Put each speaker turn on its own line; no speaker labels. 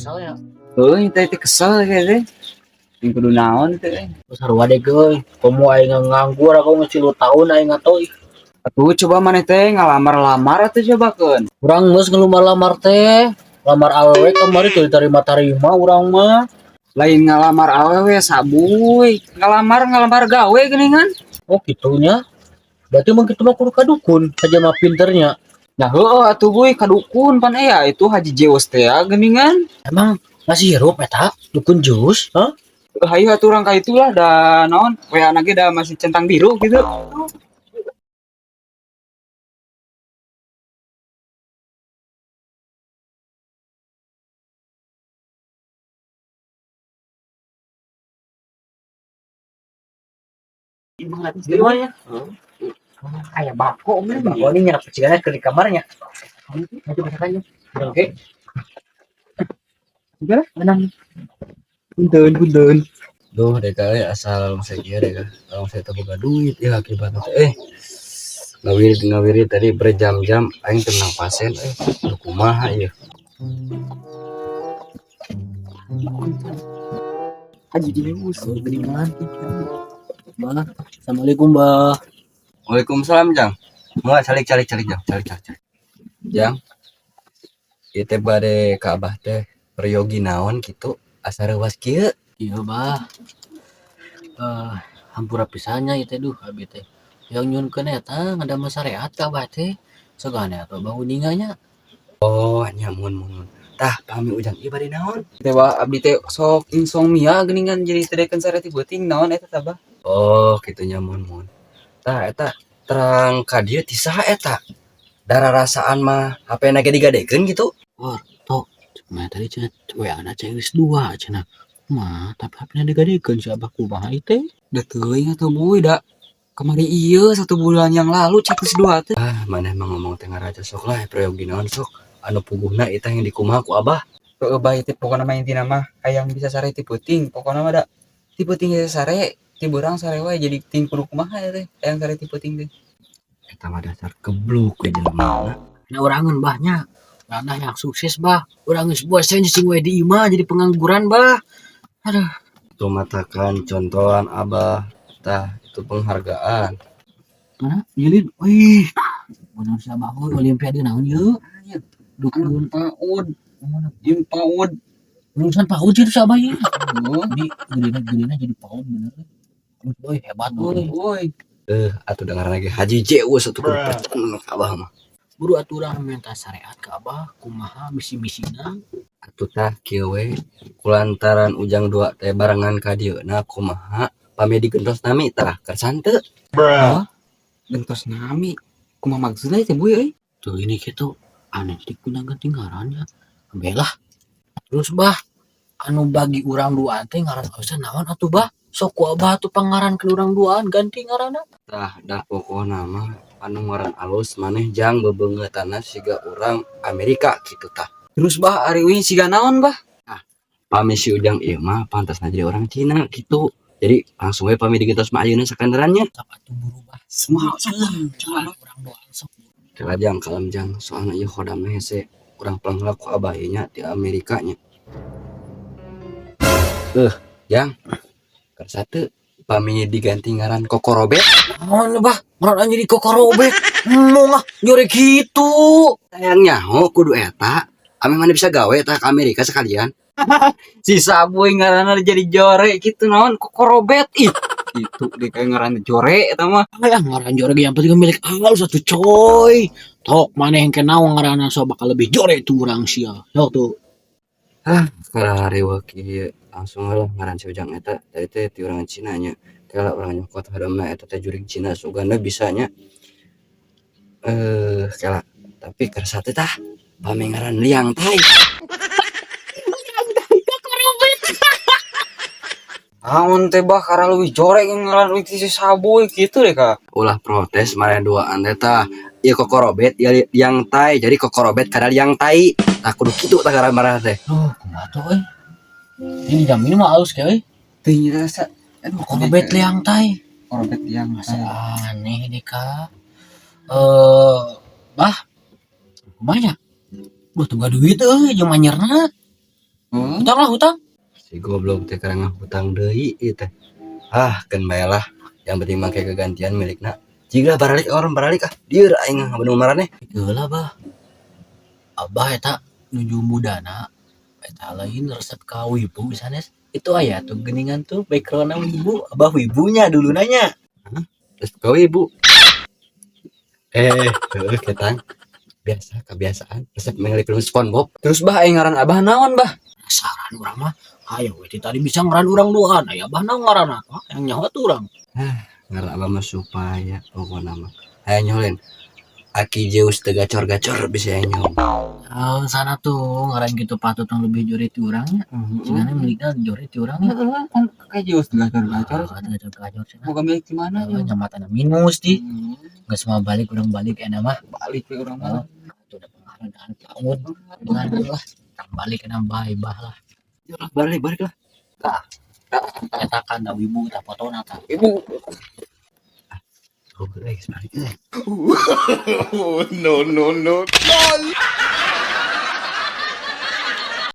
kesal ya.
Teh kesel kayaknya. Yang kudu naon teh.
Sarua deh euy. Komo aing nganggur aku masih 10 tahun aing ngatoy.
Atuh coba maneh teh ngalamar-lamar atuh cobakeun.
Urang geus ngelamar teh. Lamar awewe kemarin tuh diterima-terima urang mah.
Lain ngalamar awewe sabuy. Ngalamar gawe geuningan.
Oh gitunya. Berarti mah kitu mah kudu kadukun saja mah pinternya.
Nah heueuh atuh buy kadukun pan aya itu Haji Jeus teh geuningan.
Emang masih hirup eta dukun jus, hah?
Hayu atuh urang ka itulah da naon WA na ge da masih centang biru gitu.
Gimana? Kayak bako, bako ini nyerap pecilannya ke di kamarnya. Nanti masakannya. Oke.
Udah
Menang.
punten.
Duh deh kali asal saya kira deh kak, kalau saya buka duit ya akibatnya ngawiri tadi berjam-jam aing tenang pasien kumaha ya.
Haji Deus, geringan. Mbah, assalamualaikum mbah.
Waalaikumsalam Jang. Mau calik Jang, Jang. Itu bade ka abah teh peryogi naon gitu asa reuas kieu.
Iya mbah. Hampura pisannya itu duh abi teh. Yang nyunkeun eta ngadamel syariat ka abah teh. Sagana atuh bau ninganya.
Oh nyamun. Tah pami ujang ieu bade naon?
Teh abdi teh sok insomnia geuningan jadi tedekeun sareti beuting naon eta tah bah.
Oh gitu nyamun. Tah eta terang ka dieu ti saha eta? Dara rasaan mah HP na ge digadekeun gitu.
Tok, cuma tadi cenah WA-na geus 2 cenah. Mah, tapi HP-na digadekeun si abah kumaha ieu teh?
Da teuing atuh buy da. Kemari ieu 1 bulan yang lalu cek geus 2 teh.
Maneh mah ngomong teh ngaraja sok lah prayogi naon sok. Anu puguhna eta yang dikumaha ku abah.
Heueuh bae teh pokona mah intina mah hayang bisa sare ti peuting. Pokona mah da ti peuting ge sare, ti beurang sare wae jadi ting kudu kumaha teh hayang sare ti peuting teh.
Eta mah dasar gebluk we jelema.
Nah urangan bahnya. Nah yang sukses bah. Urang geus bosen cicing we di imah jadi pengangguran bah. Aduh.
Itu matakan contohan abah tah itu penghargaan.
Hah? Yelin. Wih. Bener si abah we olimpiade naon yeuh?
Dukun PAUD.
Lulusan PAUD jadi si abah ieu. Di gedena jadi PAUD bener. Woi hebat
Woi.
Atuh dengaran lagi Haji Jeus atuh kudu percaya ka abah mah.
Buru aturan minta syariat ke abah kumaha misi-misina.
Atuh tah kieu we kulantaran ujang 2 teh barengan ka dieuna kumaha pami digentos nami tah kersan teu.
Gentos nami. Kumaha maksudna teh buy euy?
Tuh ini gitu aneh digunakan tinggarannya belah terus bah anu bagi urang duaan teh ngaran ausah naon atuh bah sok ku abah tuh pangaran ke urang duaan ganti ngaranna
Tah dah pokona mah anu ngaran alus maneh jang bebeungeutana siga urang Amerika kitu tah.
Terus bah ari we siga naon bah?
Pami si ujang ieu mah pantasna jadi orang Cina gitu. Jadi langsung we pami digentos mah ayeuna sakandarannya.
cap atuh berubah
Semua
coba urang doang sok
Kalajang kalamjang soalna ieu khodamna hese urang pelangla ku abah ieu nya di Amerika nya. Jang. Kersa teu pami diganti ngaran Kokorobet.
naon bah ngaran anjir di kokorobek mah nyore gitu
Sayangnya kudu eta ame mana bisa gawe tah ke Amerika sekalian.
Si Saboy ngaranna jadi jore gitu naon Kokorobet ih. Itu dia kayak ngaran jore eta mah.
aya ngaran jore yang penting milik awal satu coy tok maneh engke naon ngaranna so bakal lebih jore tuh urang sia sok tuh
Sekarang rewek ieu langsung lah ngaran si ujang eta tadi teh ti urang Cina nya. Kala urang nyokot hadamna eta teh jurig Cina sugana bisanya. Kala tapi kersa teh tah pami ngaran Liang Tai.
Naon teh bah karena leuwih jore ngaran si Saboy gitu deh Kak.
Ulah protes maneh duaan teh tah. Ieu Kokorobet ieu Liang Tai jadi Kokorobet kada Liang Tai. Tah kudu kitu tah gara-gara teh.
kumaha tuh euy ini jamin mah alus ke euy
Teu nyerasa. Aduh
korobet liang tai
Korobet yang
masa aneh deh kak bah kumanya butuh duit euy jeung manyerna Hutang lah hutang.
Si goblok teh karena hutang deui ieu teh. Ah, kan bae lah. Yang penting make kegantian milikna. Jika baralik orang baralik dieu aing bener marane.
Heula bah. Abah eta nuju mudana. Eta lain resep ka wibu sanes. Itu aya tuh geningan tuh background wibu. Abah wibunya dulu nanya.
Terus kau ibu. Ketang. Biasa kebiasaan resep mengelik SpongeBob.
Terus bah aing ngaran abah naon bah?
Saran urang mah hayo we tadi bisa ngaran urang duaan aya abah naon ngaran apa yang nyawa tuh urang.
Ngaran abah mah supaya pokona mah. Aya nyolin. Aki Zeus teu gacor-gacor bisa nyol.
Oh, sana tuh ngaran gitu patut yang lebih jurit ti urangnya. Cenah milikna jurit ti urangnya.
Kan kayak jauh gacor-gacor.
Gacor cenah.
Bukan milik di mana ya?
Nyamatana minus di. Geus mah balik urang balik enak mah.
Balik ke orang mana?
Itu udah penghargaan tahun. Dengan lah. Balik enak bae-bah lah.
Balik lah.
Eta kan da wibu ta fotona ta.
Ibu.
Oh, balik.
No, no, no.